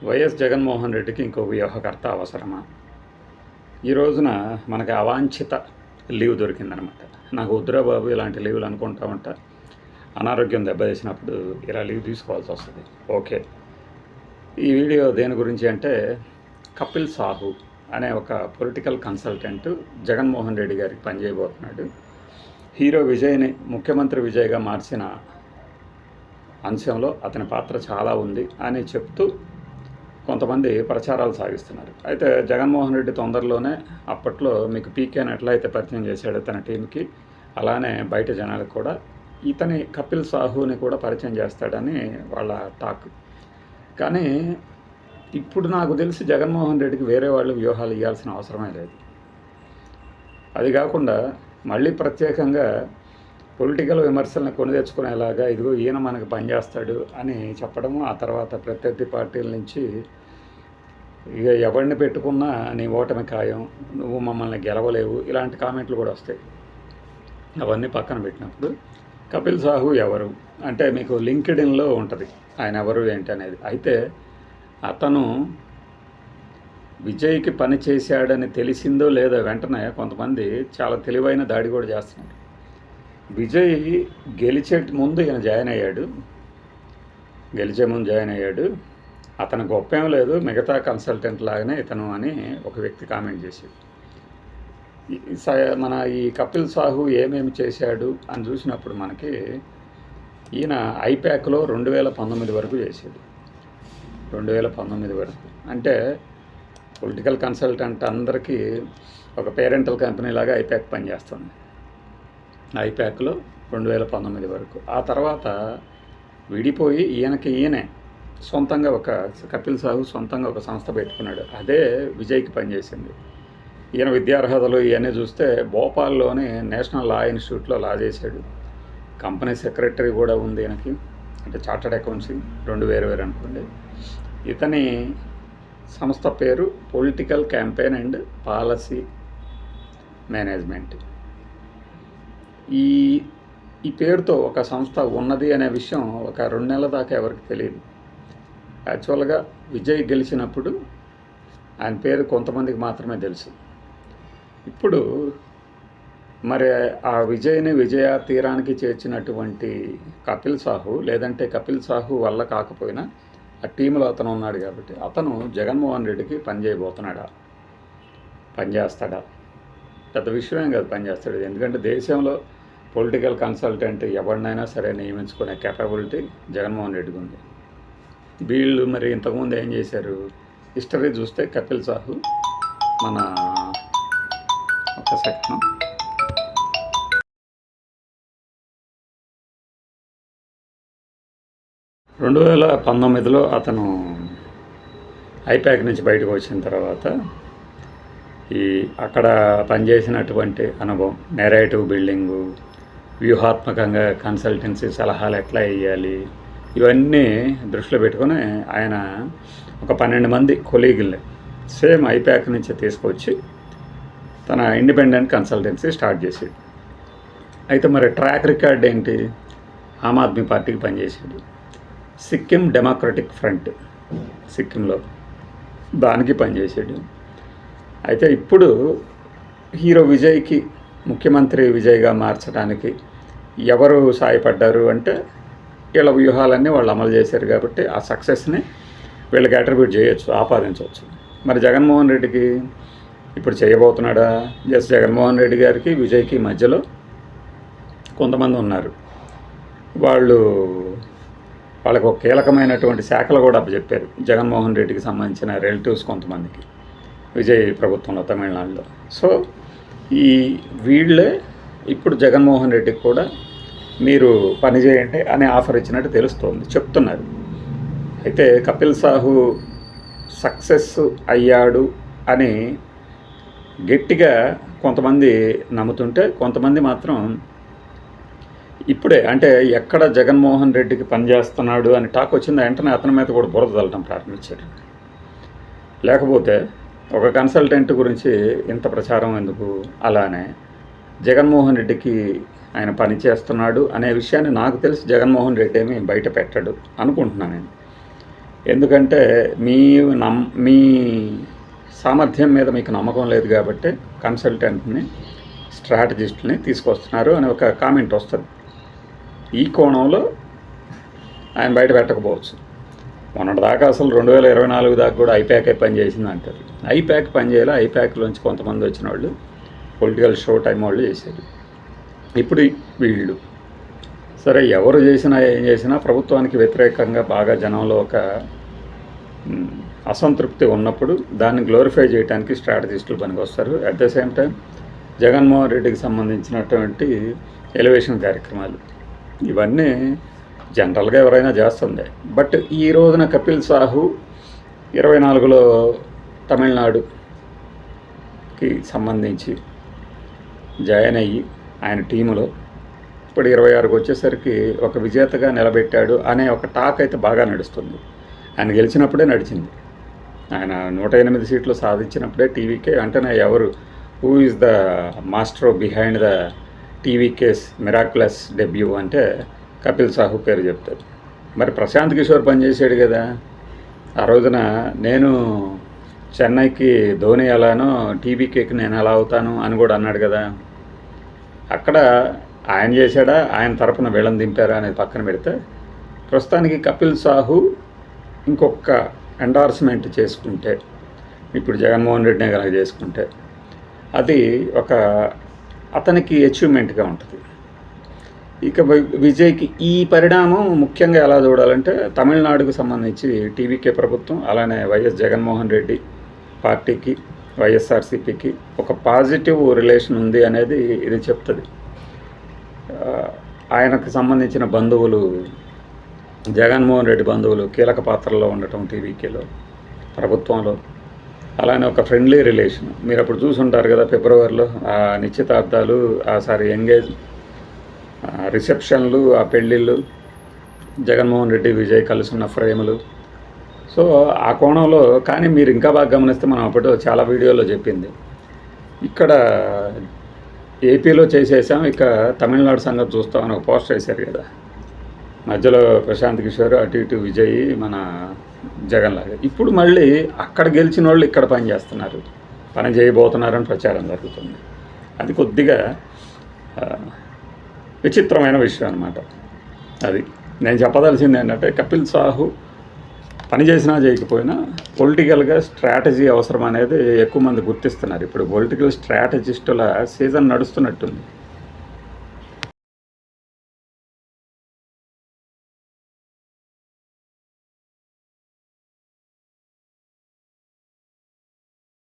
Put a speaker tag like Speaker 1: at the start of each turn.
Speaker 1: YS Jaganmohan రెడ్డికి ఇంకో వ్యూహకర్త అవసరమా? ఈ రోజున మనకి అవాంఛిత లీవ్ దొరికిందనమాట. నాకు వద్దురా బాబు ఇలాంటి లీవ్లు అనుకుంటా ఉంటా, అనారోగ్యం దెబ్బతీసినప్పుడు ఇలా లీవ్ తీసుకోవాల్సి వస్తుంది. ఓకే, ఈ వీడియో దేని గురించి అంటే, కపిల్ సాహు అనే ఒక పొలిటికల్ కన్సల్టెంట్ జగన్మోహన్ రెడ్డి గారికి పనిచేయబోతున్నాడు. హీరో విజయ్ని ముఖ్యమంత్రి విజయ్గా మార్చిన అంశంలో అతని పాత్ర చాలా ఉంది అని చెప్తూ కొంతమంది ప్రచారాలు సాగిస్తున్నారు. అయితే జగన్మోహన్ రెడ్డి తొందరలోనే అప్పట్లో మీకు పీకేని ఎట్లయితే పరిచయం చేశాడో తన టీంకి, అలానే బయట జనాలకు కూడా ఇతని కపిల్ సాహుని కూడా పరిచయం చేస్తాడని వాళ్ళ టాక్. కానీ ఇప్పుడు నాకు తెలిసి జగన్మోహన్ రెడ్డికి వేరే వాళ్ళు వ్యూహాలు ఇవ్వాల్సిన అవసరమే లేదు. అది కాకుండా మళ్ళీ ప్రత్యేకంగా పొలిటికల్ విమర్శలను కొని తెచ్చుకునేలాగా ఇదిగో ఈయన మనకు పనిచేస్తాడు అని చెప్పడము, ఆ తర్వాత ప్రత్యర్థి పార్టీల నుంచి ఇక ఎవరిని పెట్టుకున్నా నీ ఓటమి ఖాయం, నువ్వు మమ్మల్ని గెలవలేవు, ఇలాంటి కామెంట్లు కూడా వస్తాయి. అవన్నీ పక్కన పెట్టినప్పుడు కపిల్ సాహు ఎవరు అంటే మీకు లింక్డ్ఇన్లో ఉంటుంది ఆయన ఎవరు ఏంటి అనేది. అయితే అతను విజయ్కి పని చేశాడని తెలిసిందో లేదో వెంటనే కొంతమంది చాలా తెలివైన దాడి కూడా చేస్తున్నారు. విజయ్ గెలిచే ముందు ఈయన జాయిన్ అయ్యాడు, అతను గొప్పేం లేదు, మిగతా కన్సల్టెంట్ లాగానే ఇతను అని ఒక వ్యక్తి కామెంట్ చేశాడు. మన ఈ కపిల్ సాహు ఏమేమి చేశాడు అని చూసినప్పుడు మనకి ఈయన ఐప్యాక్లో 2019 వరకు చేశాడు. 2019 వరకు అంటే పొలిటికల్ కన్సల్టెంట్ అందరికీ ఒక పేరెంటల్ కంపెనీ లాగా ఐప్యాక్ పనిచేస్తుంది. ఐప్యాక్లో 2019 వరకు. ఆ తర్వాత విడిపోయి ఈయనే సొంతంగా కపిల్ సాహు సొంతంగా ఒక సంస్థ పెట్టుకున్నాడు. అదే విజయ్కి పనిచేసింది. ఈయన విద్యార్హతలు ఇవన్నీ చూస్తే భోపాల్లోని నేషనల్ లా ఇన్స్టిట్యూట్లో లా చేశాడు. కంపెనీ సెక్రటరీ కూడా ఉంది ఈయనకి, అంటే చార్టర్డ్ అకౌంట్సింగ్, 2 వేరు అనుకోండి. ఇతని సంస్థ పేరు political campaign and policy management. ఈ పేరుతో ఒక సంస్థ ఉన్నది అనే విషయం ఒక 2 నెలల దాకా ఎవరికి తెలియదు. యాక్చువల్గా విజయ్ గెలిచినప్పుడు ఆయన పేరు కొంతమందికి మాత్రమే తెలుసు. ఇప్పుడు మరి ఆ విజయ్ని విజయ తీరానికి చేర్చినటువంటి కపిల్ సాహు, లేదంటే కపిల్ సాహు వల్ల కాకపోయినా ఆ టీంలో అతను ఉన్నాడు కాబట్టి అతను జగన్మోహన్ రెడ్డికి పనిచేస్తాడా? పెద్ద విషయం కాదు, పనిచేస్తాడు. ఎందుకంటే దేశంలో పొలిటికల్ కన్సల్టెంట్ ఎవరినైనా సరే నియమించుకునే కేపబిలిటీ జగన్మోహన్ రెడ్డికి ఉంది. వీళ్ళు మరి ఇంతకుముందు ఏం చేశారు? హిస్టరీ చూస్తే కపిల్ సాహు మన ఒక సెకండ్ 2019లో అతను ఐప్యాక్ నుంచి బయటకు వచ్చిన తర్వాత అక్కడ పనిచేసినటువంటి అనుభవం, నెరేటివ్ బిల్డింగు, వ్యూహాత్మకంగా కన్సల్టెన్సీ సలహాలు ఎట్లా వేయాలి, ఇవన్నీ దృష్టిలో పెట్టుకొని ఆయన ఒక 12 మంది కొలీగుల్ని సేమ్ ఐప్యాక్ నుంచి తీసుకొచ్చి తన ఇండిపెండెంట్ కన్సల్టెన్సీ స్టార్ట్ చేసాడు. అయితే మరి ట్రాక్ రికార్డ్ ఏంటి? ఆమ్ ఆద్మీ పార్టీకి పనిచేసాడు, సిక్కిం డెమోక్రటిక్ ఫ్రంట్ సిక్కింలో దానికి పనిచేసాడు. అయితే ఇప్పుడు హీరో విజయ్కి ముఖ్యమంత్రి విజయ్గా మార్చడానికి ఎవరు సాయపడ్డారు అంటే వీళ్ళ వ్యూహాలన్నీ వాళ్ళు అమలు చేశారు కాబట్టి ఆ సక్సెస్ని వీళ్ళకి అట్రిబ్యూట్ చేయొచ్చు, ఆపాదించవచ్చు. మరి జగన్మోహన్ రెడ్డికి ఇప్పుడు చేయబోతున్నాడా? జగన్మోహన్ రెడ్డి గారికి విజయ్కి మధ్యలో కొంతమంది ఉన్నారు. వాళ్ళకు ఒక కీలకమైనటువంటి శాఖలు కూడా అప్పచెప్పారు జగన్మోహన్ రెడ్డికి సంబంధించిన రిలేటివ్స్ కొంతమందికి విజయ్ ప్రభుత్వంలో తమిళనాడులో. సో వీళ్ళే ఇప్పుడు జగన్మోహన్ రెడ్డికి కూడా మీరు పనిచేయండి అని ఆఫర్ ఇచ్చినట్టు చెప్తున్నారు. అయితే కపిల్ సాహు సక్సెస్ అయ్యాడు అని గట్టిగా కొంతమంది నమ్ముతుంటే, కొంతమంది మాత్రం ఇప్పుడే అంటే ఎక్కడ జగన్మోహన్ రెడ్డికి పనిచేస్తున్నాడు అని టాక్ వచ్చింది వెంటనే అతని మీద కూడా బురద చల్లడం ప్రారంభించారు. లేకపోతే ఒక కన్సల్టెంట్ గురించి ఇంత ప్రచారం ఎందుకు? అలానే జగన్మోహన్ రెడ్డికి ఆయన పని చేస్తున్నాడు అనే విషయాన్ని నాకు తెలిసి జగన్మోహన్ రెడ్డి ఏమీ బయట పెట్టాడు అనుకుంటున్నాను నేను. ఎందుకంటే మీ సామర్థ్యం మీద మీకు నమ్మకం లేదు కాబట్టి కన్సల్టెంట్ని, స్ట్రాటజిస్ట్ని తీసుకొస్తున్నారు అని ఒక కామెంట్ వస్తుంది. ఈ కోణంలో ఆయన బయట పెట్టకపోవచ్చు. మొన్నటిదాకా అసలు 2024 దాకా కూడా ఐప్యాకే పనిచేసింది అంటారు. ఐప్యాక్ పనిచేయాలి. ఐప్యాక్లోంచి కొంతమంది వచ్చిన వాళ్ళు పొలిటికల్ షో టైం వాళ్ళు చేశారు. ఇప్పుడు వీళ్ళు సరే, ఎవరు చేసినా ఏం చేసినా ప్రభుత్వానికి వ్యతిరేకంగా బాగా జనంలో ఒక అసంతృప్తి ఉన్నప్పుడు దాన్ని గ్లోరిఫై చేయడానికి స్ట్రాటజిస్టులు పనికొస్తారు. At the same time Jaganmohan రెడ్డికి సంబంధించినటువంటి ఎలివేషన్ కార్యక్రమాలు ఇవన్నీ జనరల్గా ఎవరైనా చేస్తుంది. బట్ ఈ రోజున కపిల్ సాహు 24లో తమిళనాడుకి సంబంధించి జాయిన్ అయ్యి ఆయన టీములో ఇప్పుడు 26కి వచ్చేసరికి ఒక విజేతగా నిలబెట్టాడు అనే ఒక టాక్ అయితే బాగా నడుస్తుంది. ఆయన గెలిచినప్పుడే నడిచింది. ఆయన 108 సీట్లు సాధించినప్పుడే టీవీకే వెంటనే ఎవరు who is the master behind the TVK's miraculous debut అంటే కపిల్ సాహు పేరు చెప్తారు. మరి ప్రశాంత్ కిషోర్ పనిచేసాడు కదా ఆ రోజున. నేను చెన్నైకి ధోని ఎలానో టీవీకేకి నేను ఎలా అవుతాను అని కూడా అన్నాడు కదా. అక్కడ ఆయన చేశాడా, ఆయన తరపున వీళ్ళని దింపారా అనేది పక్కన పెడితే ప్రస్తుతానికి కపిల్ సాహు ఇంకొక ఎండార్స్మెంట్ చేసుకుంటే, ఇప్పుడు జగన్మోహన్ రెడ్డినే కనుక చేసుకుంటే అది ఒక అతనికి అచీవ్మెంట్గా ఉంటుంది. ఇక విజయ్కి ఈ పరిణామం ముఖ్యంగా ఎలా చూడాలంటే తమిళనాడుకు సంబంధించి టీవీకే ప్రభుత్వం అలానే వైఎస్ జగన్మోహన్ రెడ్డి పార్టీకి వైఎస్ఆర్సీపీకి ఒక పాజిటివ్ రిలేషన్ ఉంది అనేది ఇది చెప్తుంది. ఆయనకు సంబంధించిన బంధువులు, జగన్మోహన్ రెడ్డి బంధువులు కీలక పాత్రలో ఉండటం టీవీకేలో, ప్రభుత్వంలో, అలానే ఒక ఫ్రెండ్లీ రిలేషన్. మీరు అప్పుడు చూసుంటారు కదా ఫిబ్రవరిలో ఆ నిశ్చితార్థాలు, రిసెప్షన్లు, ఆ పెళ్ళిళ్ళు, జగన్మోహన్ రెడ్డి విజయ్ కలిసి ఉన్న ఫ్రేములు. సో ఆ కోణంలో కానీ మీరు ఇంకా బాగా గమనిస్తే మనం అప్పుడు చాలా వీడియోలో చెప్పింది, ఇక్కడ ఏపీలో చేసేసాం ఇక తమిళనాడు సంగతి చూస్తామని ఒక పోస్ట్ వేశారు కదా. మధ్యలో ప్రశాంత్ కిషోర్, అటు ఇటు విజయ్, మన జగన్ లాగా. ఇప్పుడు మళ్ళీ అక్కడ గెలిచిన వాళ్ళు ఇక్కడ పని చేస్తున్నారు, పని చేయబోతున్నారని ప్రచారం జరుగుతుంది. అది కొద్దిగా విచిత్రమైన విషయం అన్నమాట. అది నేను చెప్పదలసింది ఏంటంటే కపిల్ సాహు పని చేసినా చేయకపోయినా పొలిటికల్గా స్ట్రాటజీ అవసరం అనేది ఎక్కువ మంది గుర్తిస్తున్నారు. ఇప్పుడు పొలిటికల్ స్ట్రాటజిస్టుల సీజన్ నడుస్తున్నట్టుంది.